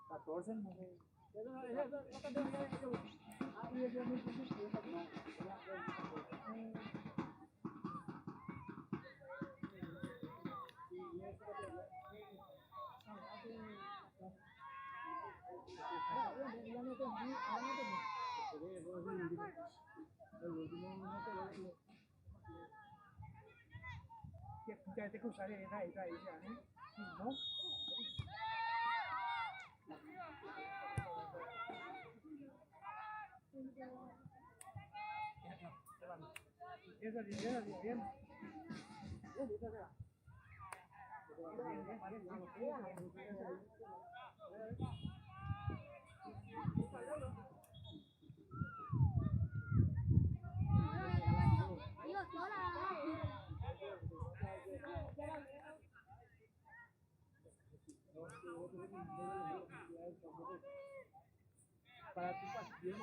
14 no sé. Ya te cruzaré, ahí, ya, ¿eh? ¿No? Eso, bien. Para tu pasión,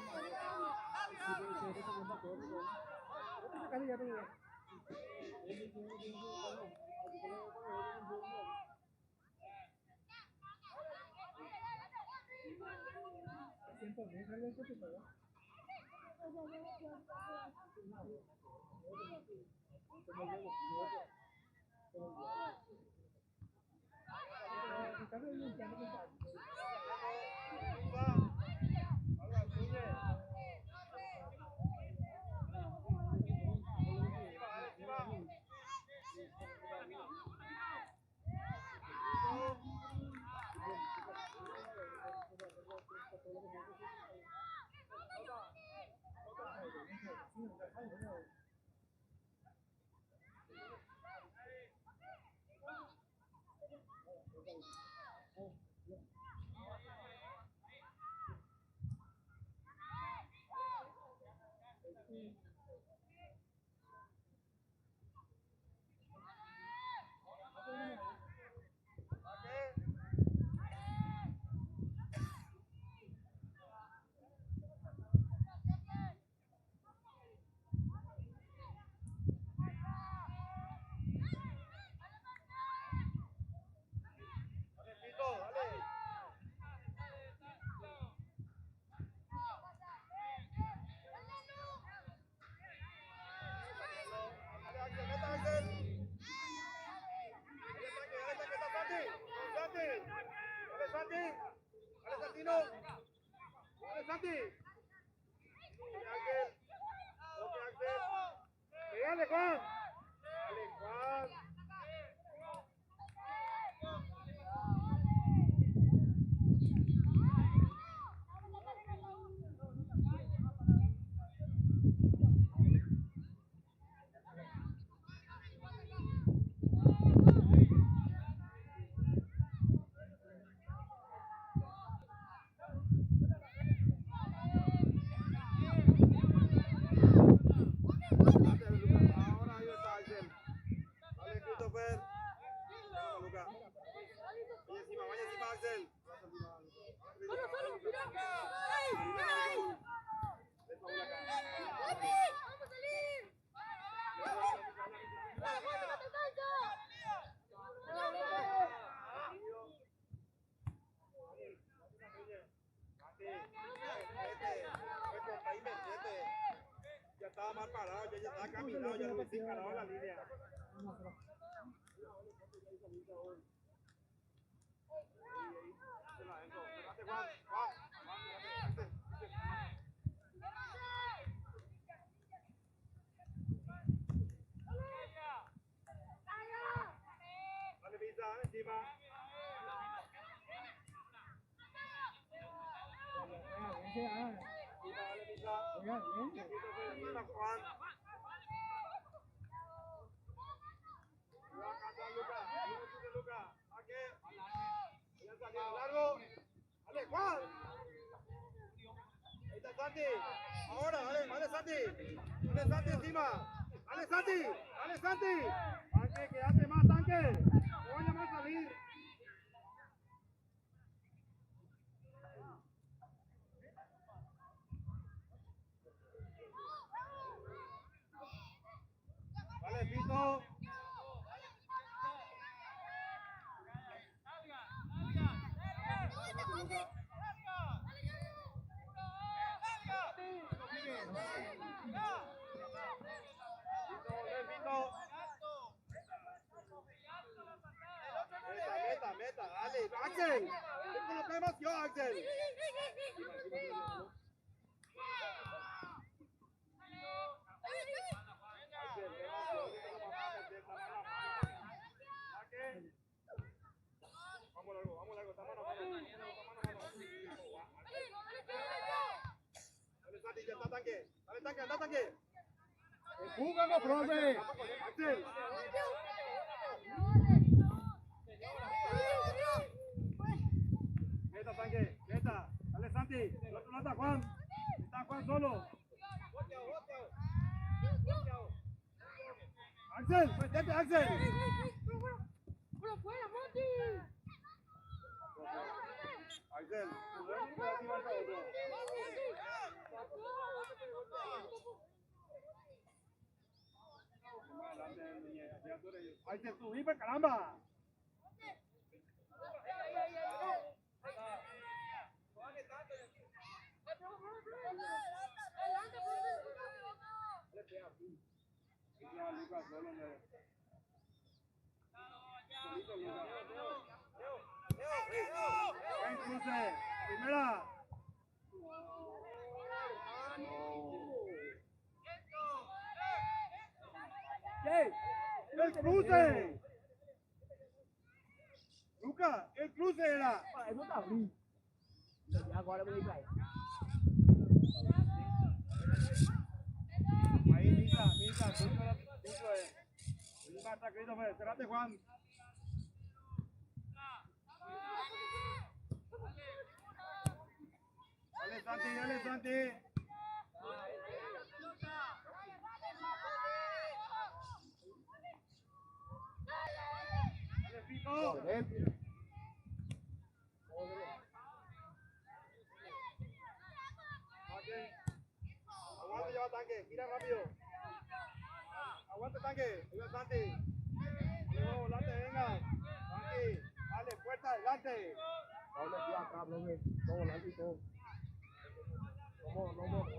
Estaba mal parado, ya estaba caminado, ya lo hice parado en la línea. Dale, Pisa, encima. Juan. Largo. Dale, Juan. Ahí está Santi. Ahora, dale, Santi. Dale, Santi encima. Dale, Santi. Dale, Santi. Tanque, quédate más, tanque. No vaya más a salir. Vale, Pito. Meta, dale, Axel. Con los temas yo, Axel. Vamos largo, está mano a mano. Dale, Santi, ya está tanque. Dale, tanque, anda, tanque. Empújalo, profe. Axel. Meta, tanque, meta. Dale, Santi. El otro no está Juan. Está Juan solo. Axel, vete, Axel. Axel, Axel, subí, pues, caramba. Lucas, solo buen cruce, primera. ¿Qué? ¡El cruce! Lucas, el cruce era. Eso está bien. Agora eu vou ligar. Ahí, Misa, dentro de. Misa, está querido, pues, espérate, Juan. Dale, Santi, dale, Santi. Dale, Pico. Aguante, lleva tanque, mira rápido. Aguante, tanque, ayuda Santi. Luego, adelante, venga. Santi, dale, fuerza, adelante. Ahora aquí acá, profe. Todo volando y todo. Vamos.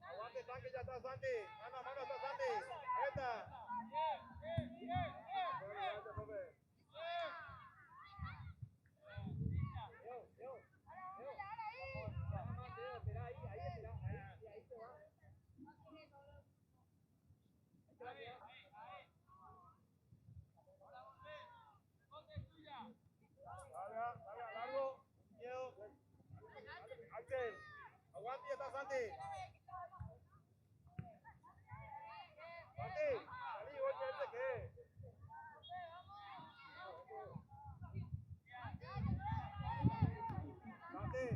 Aguante, tanque, ya está Santi. Mano a mano está Santi. Esta. Gracias, profe. Largo, miedo. Axel, aguante, ya está Santi. Santi, salí, igual que este que es. Santi,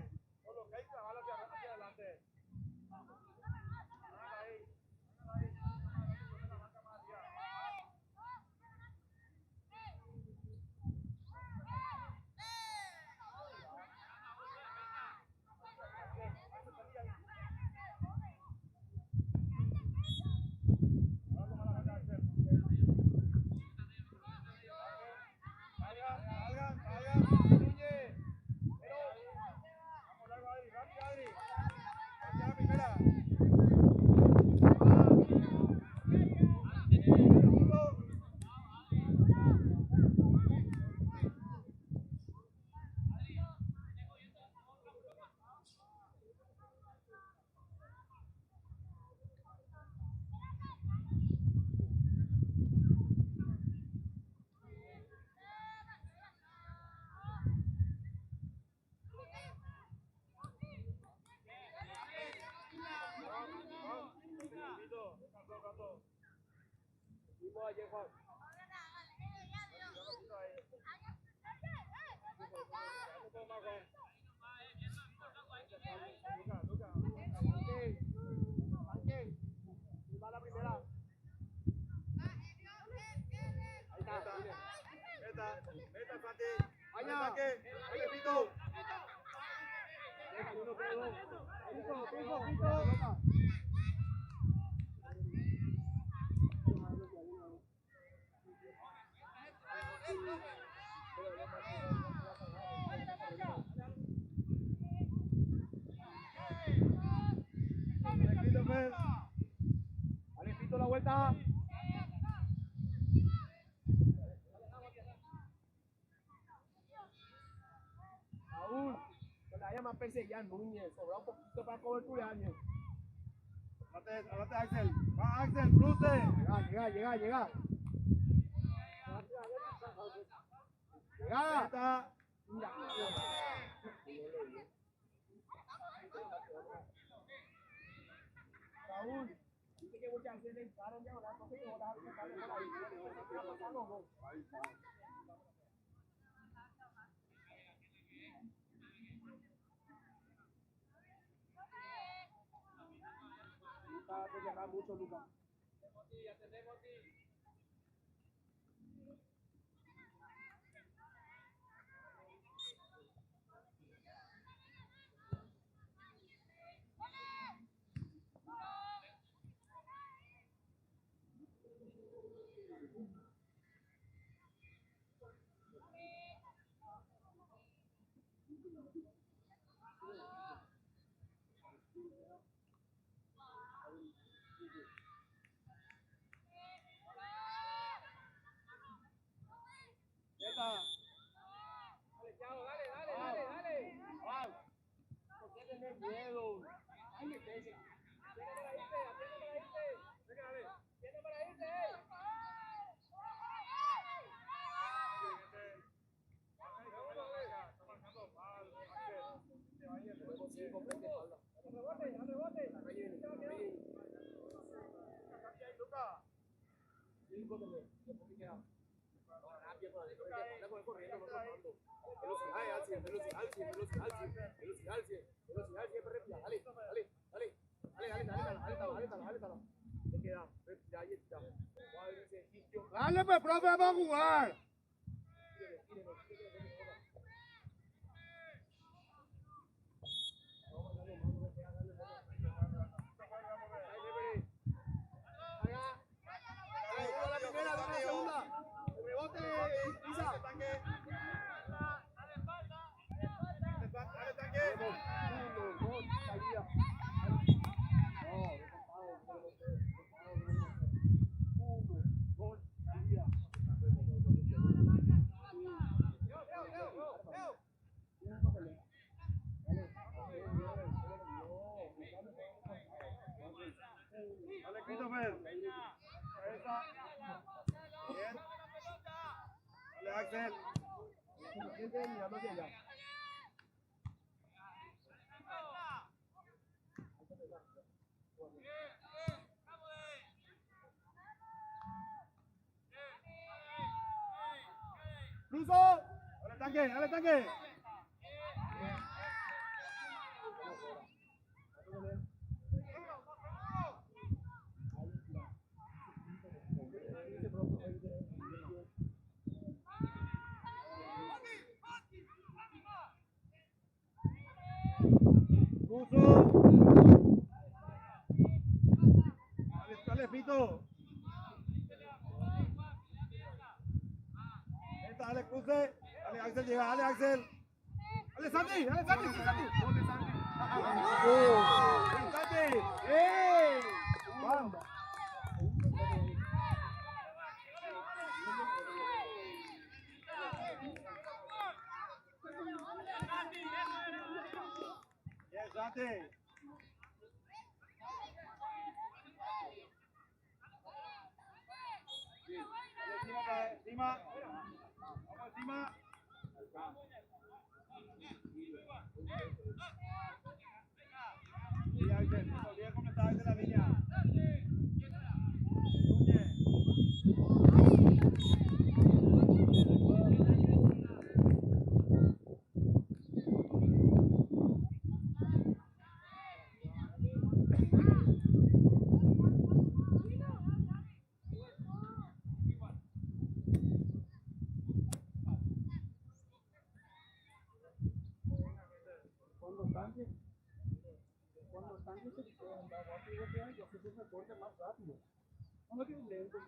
con los que hay, trabaja hacia adelante. Ahí. ayer, Juan. Va la primera. Ahí está. Meta, Santi. Vaya, ataque. Vaya, Pito. Deja, uno, tres, dos. Pito, Pito. Dale, Pito, la vuelta. Aún, que la haya más perseguida, Núñez. Sobra un poquito para cobertura, Ángel. Adelante, Axel. Va, Axel, cruce. Llega. Llega. Meta. Mira. Raúl, dice que muchas veces le entraron ya, ¿verdad? Entonces, ahora sale por ahí. ¿Está pasando o no? Está de llegar mucho, Lucas. Meta. ¿Por qué tener miedo? Ay, me pesa. Dale, pues, profe, vamos a jugar. Dale, Christopher. Cabeza. Bien. Dale, Axel. Cruzo. Dale, tanque. Cruzo. Dale, Pito. Dale, cruce. Dale, Axel, llega. Dale, Axel. Dale, Santi. Santi. Santi. ¡Ey! Vamos. Bien, Santi. Encima. Vamos encima. Y Ángel, no olvides cómo está desde la línea. Núñez. Cuando están se pueden dar rápido, yo que se corte más rápido. No que lento.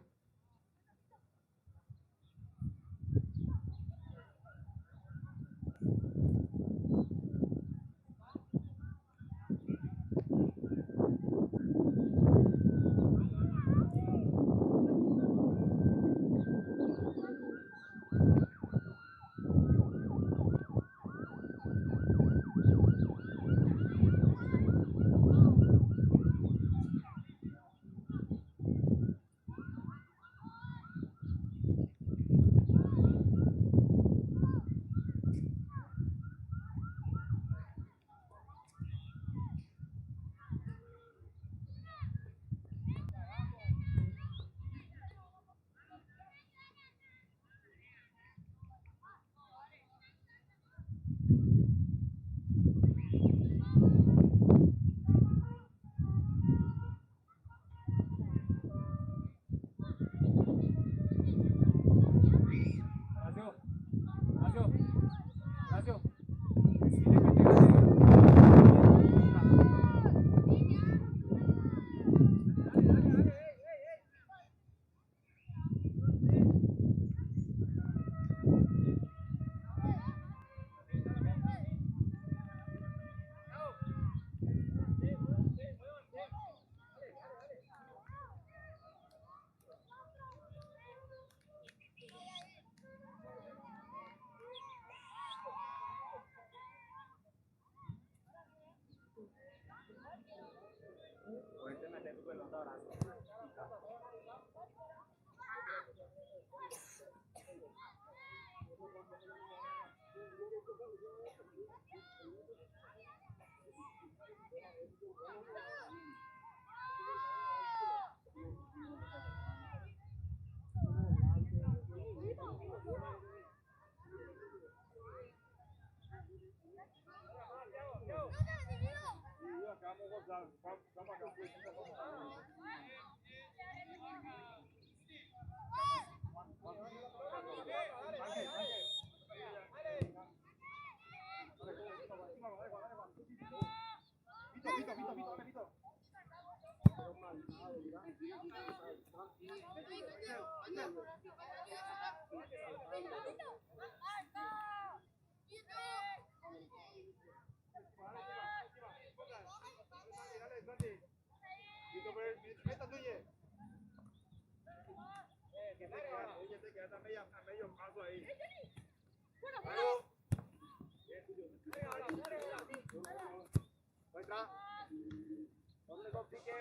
No le complique.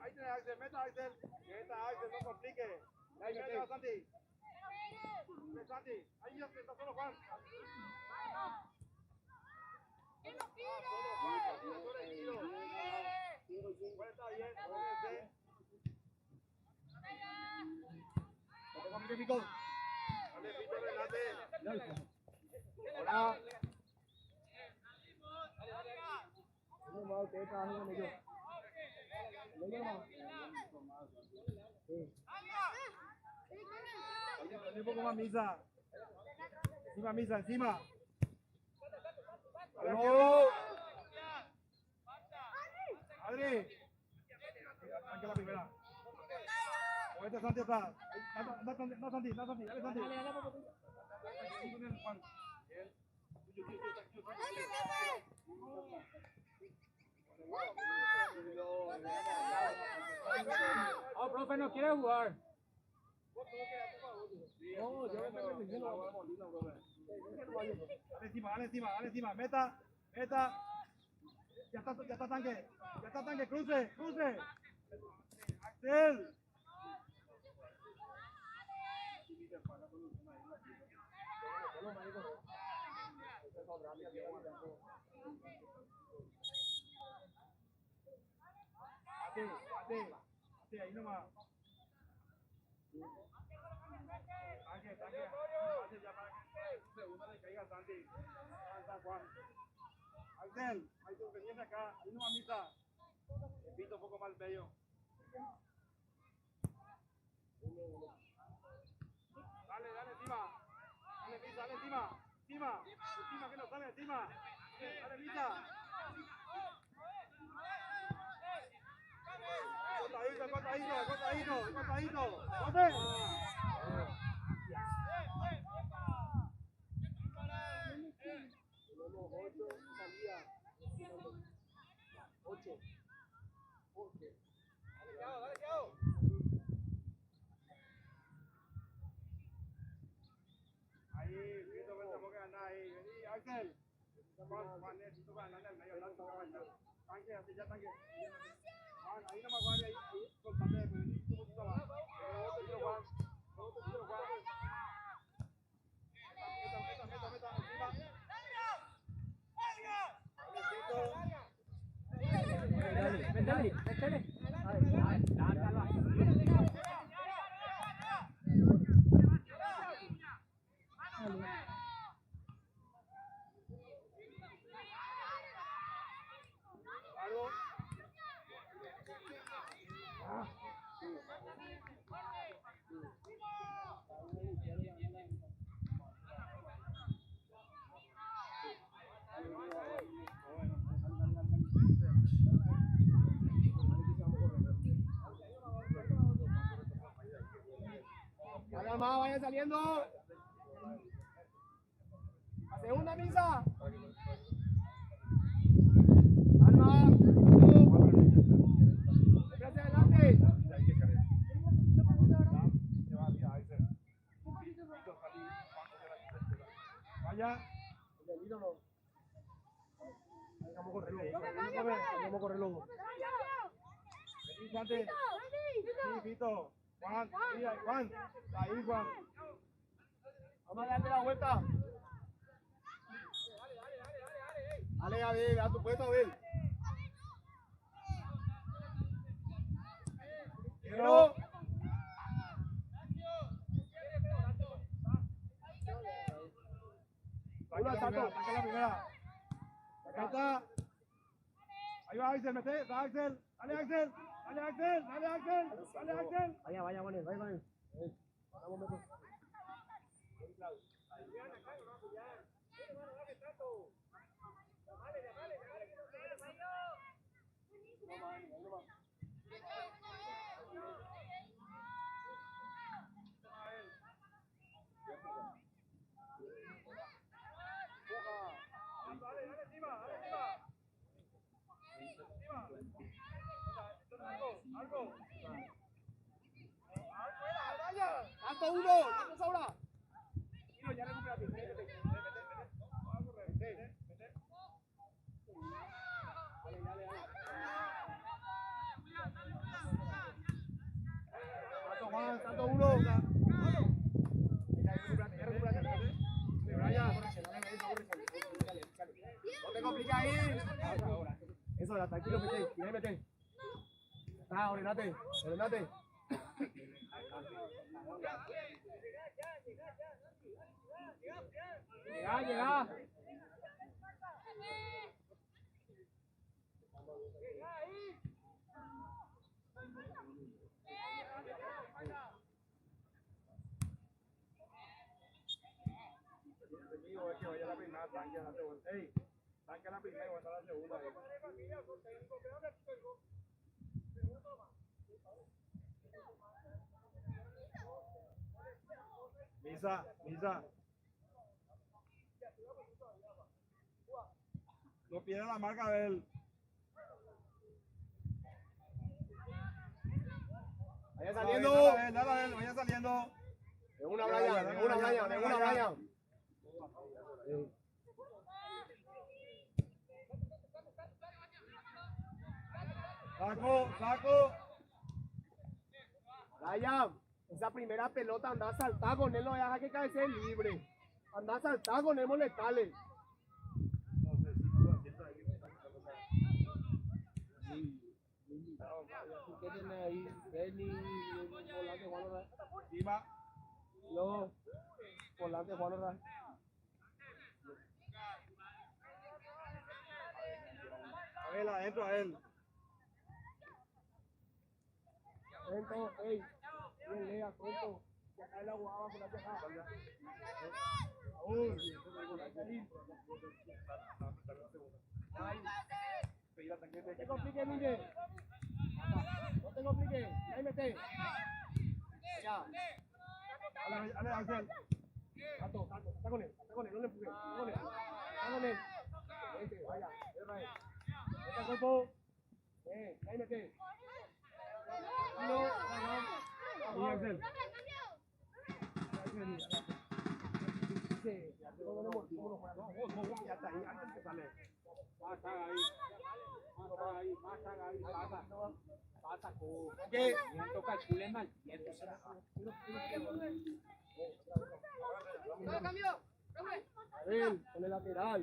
Ahí tiene Axel, meta Axel. Meta Axel, no complique. Ahí meta Santi. Santi, ahí ya está solo Juan. ¡Que no tire! Juan está bien, jódense. Dale, Pico. Dale, Pico, relate. Hola. Un poco más misa. Encima misa, encima. ¡Bravo! Adri. Tranquila primera. Ahorita Santi está. No Santi, dale Santi. Oh, profe, no quiere jugar. No, yo Dale encima, meta. Ya está tanque, cruce. Axel. Ate, ahí nomás. venga Santi. Avanza Juan. Axel, ahí tú que vienes acá, ahí no mamita. El pito un poco más bello. Dale, dale encima. Dale, Misa, dale encima. Encima. Encima que no sale encima. Dale, Misa. Cortadito. ¡Corte! Ahí, Vito, vente, porque anda ahí. Vení, Axel. Juan, necesito que ande en el medio. Tanque, así ya tanque. Juan, ahí nomás, Juan, ahí, soltate, vení, tú mucho más. Juan. Meta, encima. Métele. Vayan saliendo. La segunda Misa. Alma. Hacia adelante. Vaya. Vamos a correrlo. Vení, sí, Vito. Juan, Juan. Ahí, Juan. Vamos a darle la vuelta. Dale, David, a tu puesto, David. Quiero. Saca la primera. Acá está. Ahí va Axel, mete. Va Axel. Dale Axel. Vaya con él. Tanto uno, tanto sobra. Ya recupérate. Tanto Juan, tanto uno. Ya recupérate. No te compliques ahí. Eso, tranquilo, mete. Ordenate. Llega. Es que vaya la primera, tanque la segunda. Ey, tanque la primera y voy a la segunda. Misa. No pierde la marca de él. Vaya saliendo. Dale, vaya saliendo. De una Brian. Saco. Brian, esa primera pelota anda a saltar con él, no deja que cabecee libre. Anda a saltar con él, molestale. ¿Qué tiene ahí? Benny, volante Juan Orra. Encima. No, volante Juan Orra. él adentro, a él. Cuento, ey, bien, lea, cuento. Que acá el agua abajo, la acá. Aún. No te compliques, Miguel. No te compliques. Ahí mete. Ya. Ale, Axel. Tato, está con él, no le empujes. Está con él. Vente, vaya, Israel. Mete el cuerpo. Ahí mete. No, Y Axel. Ya está ahí, antes que sale. ¿Qué? Cambio. Profe. Él, con el lateral.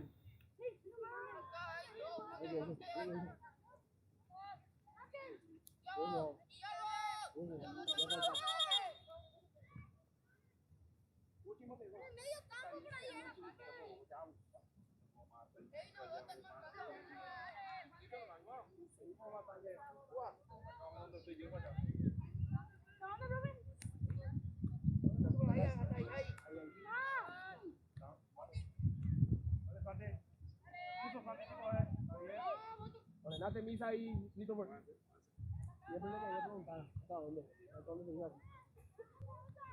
Medio campo por ahí. Ordenate misa y listo por. Yo primero que voy a preguntar, ¿hasta dónde? ¿Hasta dónde se iba?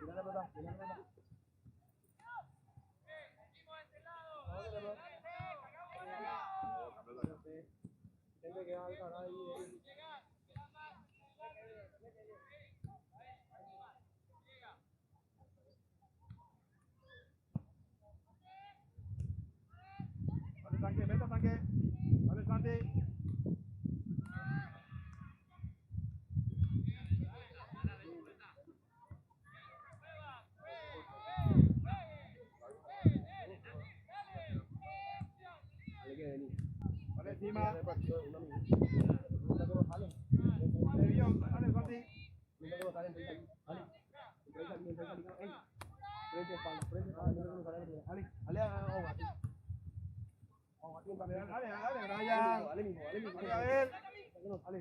Mira la pelota, mira la pelota. Gente que va al canal ahí. Tanque, meta tanque. Vale, Santi. Vale, encima. Vale, bien, vale, Santi. Dale, Brian. Dale mismo. Dale, a ver. Dale.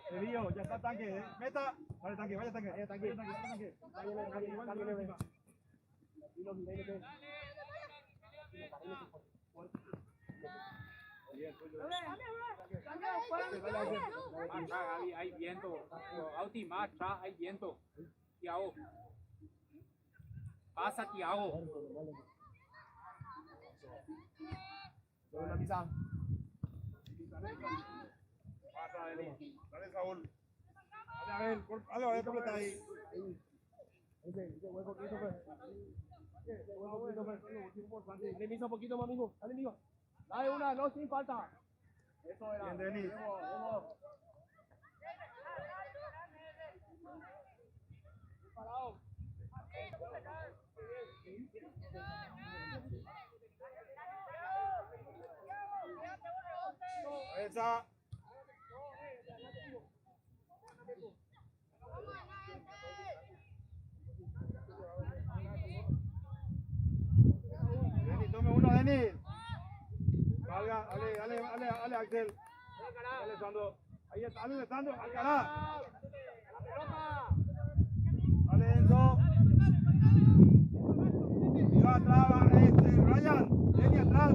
Sevillo, ya está tanque, meta. Vale, tanque, vaya tanque. Tanque. Hay viento. Auti, más atrás hay viento. Tiago. Pasa, Tiago. Dale, Saúl. Dale, a ver, completa ahí. Le hizo poquito más, amigo. Dale, amigo. Dale una, no, sin falta. Eso era. Bien, Denis. Parado. Esa. Denis, tome uno, Denis. Valga, dale, Axel. Dale, Sandro. Ahí está, dale, Sandro, Alcalá. Dale, Enzo. Viva atrás, Ryan. Denis atrás.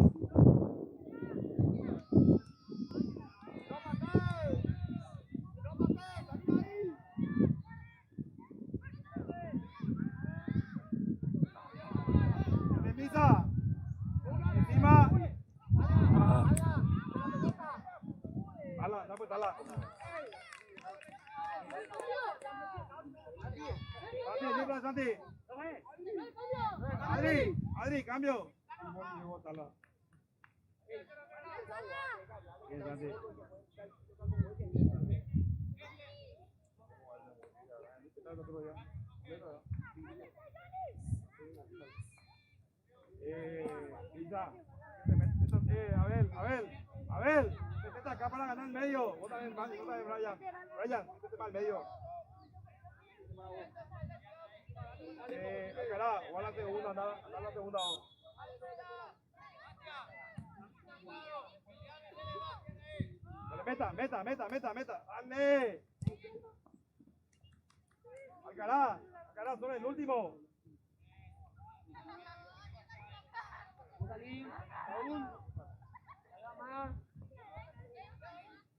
Pisa. Encima. Ala, da pues ala. Santi. Adri, cambio. Bien, Santi. Pisa. Abel, métete acá para ganar el medio. Vos también, Brian. Métete para el medio. Alcalá, juega la segunda, anda la segunda. Meta. ¡Dale! Alcalá, solo el último. Salir, Saúl. Haga más.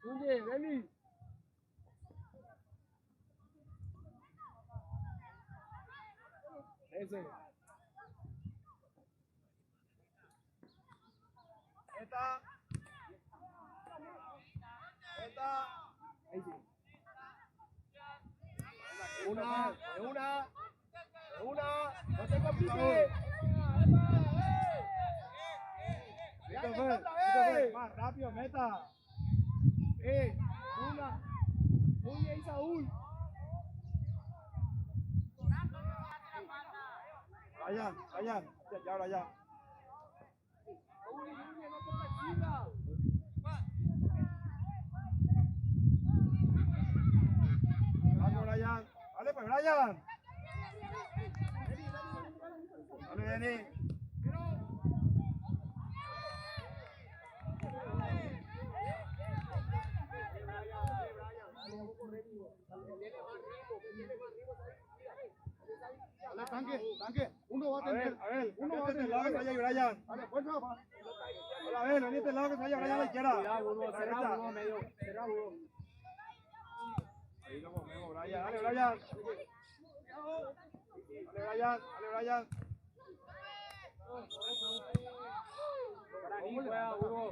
Hunde, Deli. Ese. Meta. Ahí sí. Una. No te compliques. Más rápido, meta. Una. Muy bien, Saúl. Ryan, ya ahora ya. Saúl, no te persiga. Vamos, Brian. Dale, pues, Brian. Dale, Denny. Dale, tanque. Uno va a tener. A ver, uno va a tener lado que se vaya Brian. Dale, fuerza, va. A ver, vení este lado que se vaya Brian a la izquierda. Cuidado, Burgo, cerrado, Burgo, medio. Cerrado, Burgo. Ahí lo movemos, Brian. Dale, Brian. Para mí, juega, Burgo.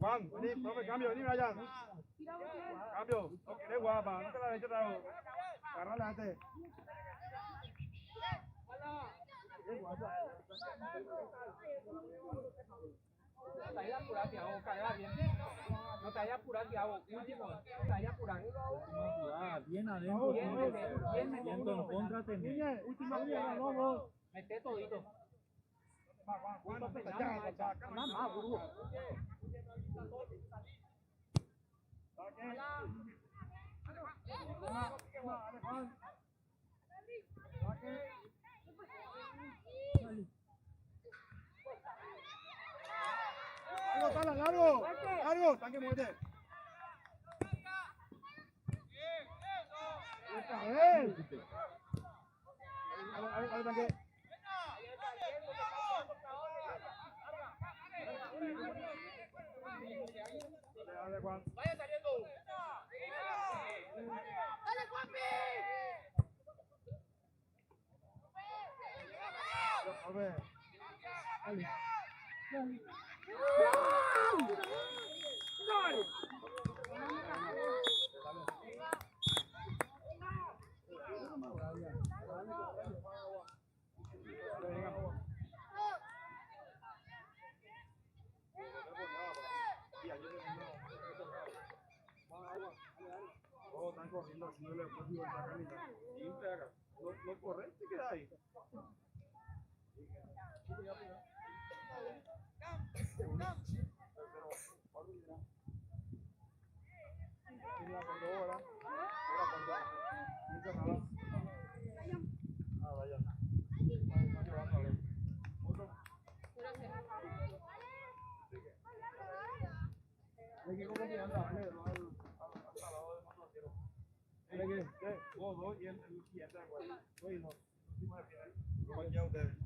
Juan, vení, profe, cambio, vení, Brian. Cambio, no querés guapa, no te la dejes otra vez. Agarrala antes. No te vayas a apurar, que hago, carga bien. No te vayas a apurar, que hago. Último, no te vayas a apurar. Bien adentro, Bien, viento en contra tenés. Última línea, vamos. mete todito. Juan, no te Nada más, Burgo. Largo, tanque, muévete. A ver, tanque. Dale, Juan. Vaya saliendo. Dale, Juanpi. A ver. Oh, están corriendo haciéndole oposición a la canita. No corres, te quedas ahí. Vos dos y el siguiente de acuerdo. Soy no. Última de final. Cualquiera de ustedes.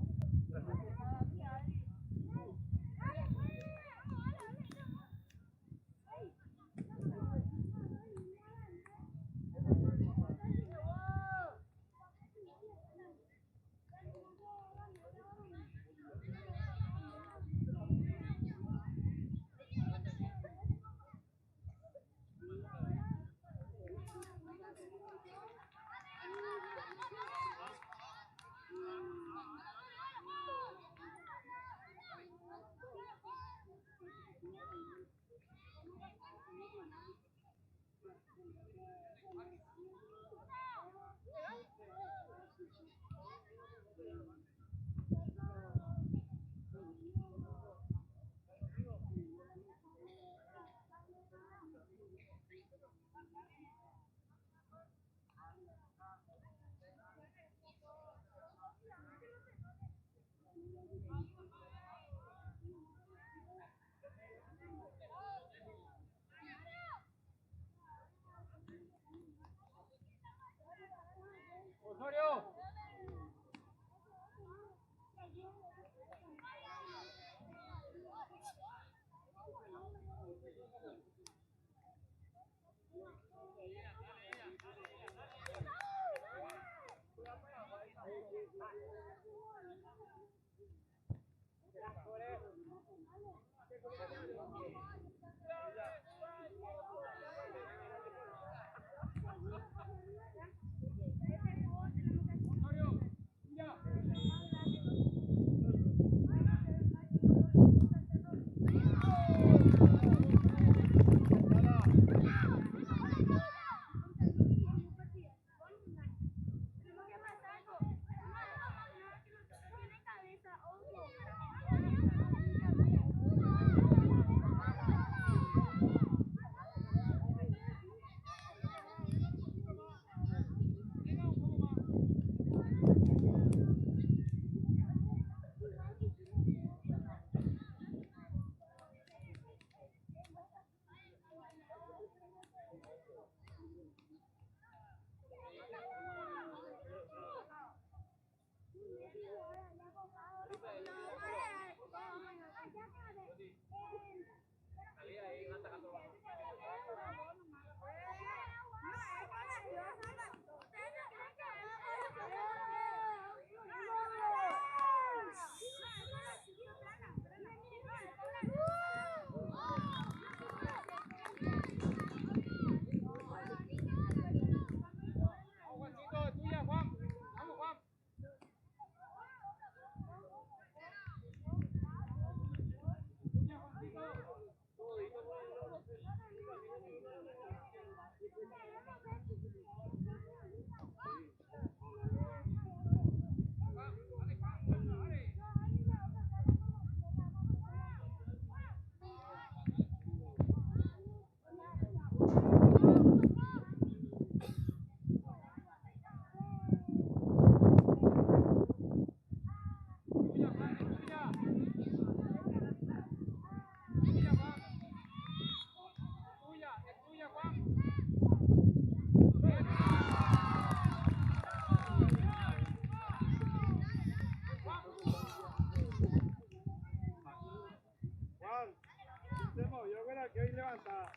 Kevin levanta.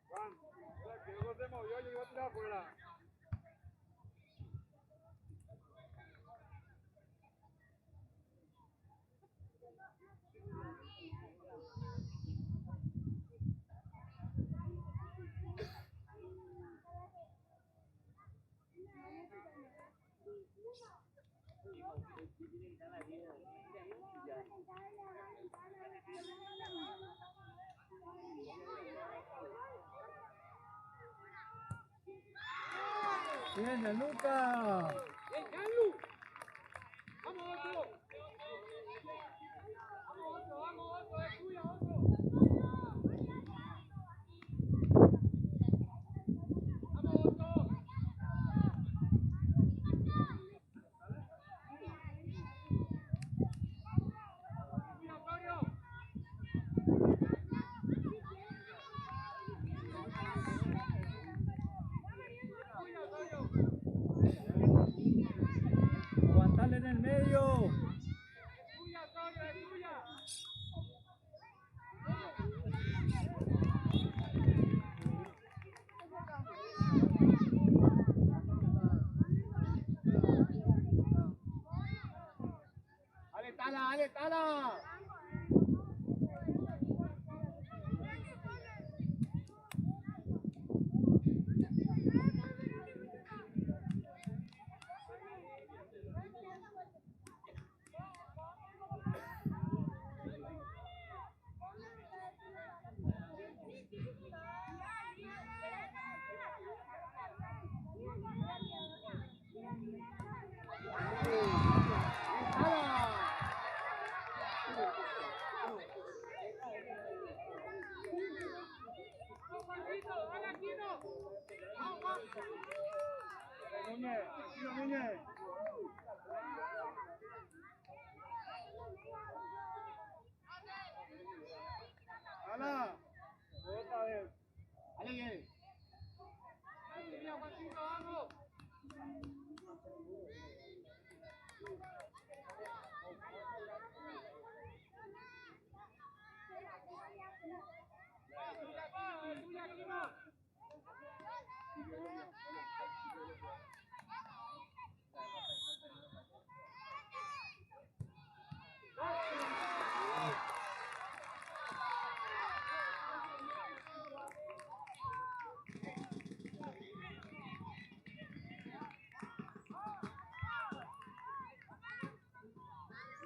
Juan, que luego se movió y iba a tirar afuera. Viene Luca. Aguantale en el medio. Ale, tala, ale, tala. Núñez, tranquilo, Núñez. ¡Hala! Otra vez. ¡Ale, bien!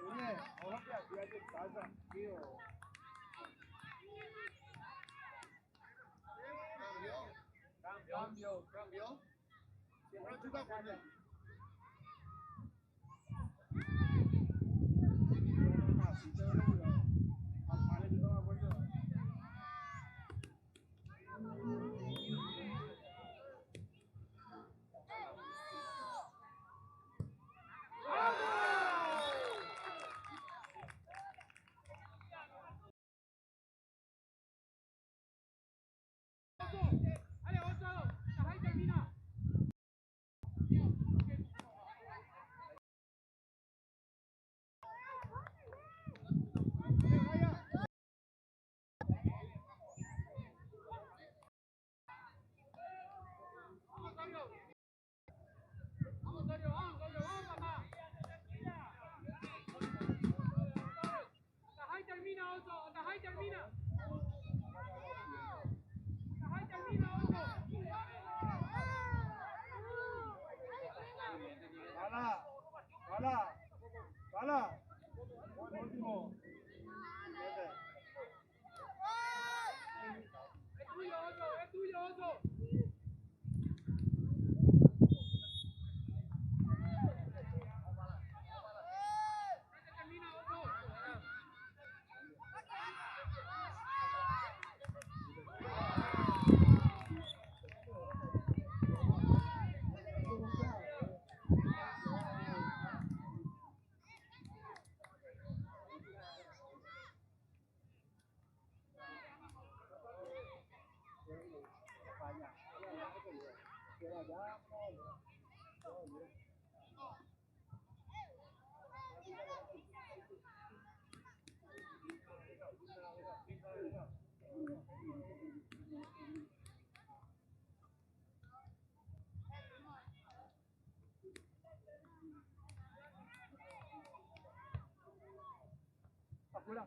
Núñez, ahora que hacía que estás tranquilo. Cambio. Siempre chuta con él. ¡Hala! Último. Es tuyo, Oso. Allá. Afuera.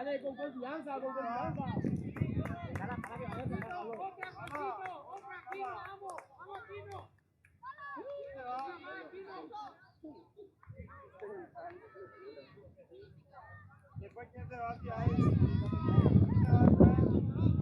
Dale, con confianza, con confianza. Para que vaya a sacar el balón. Vamos, Pino. Después, ¿quién se va hacia ahí? ¿Quién se va hacia ahí?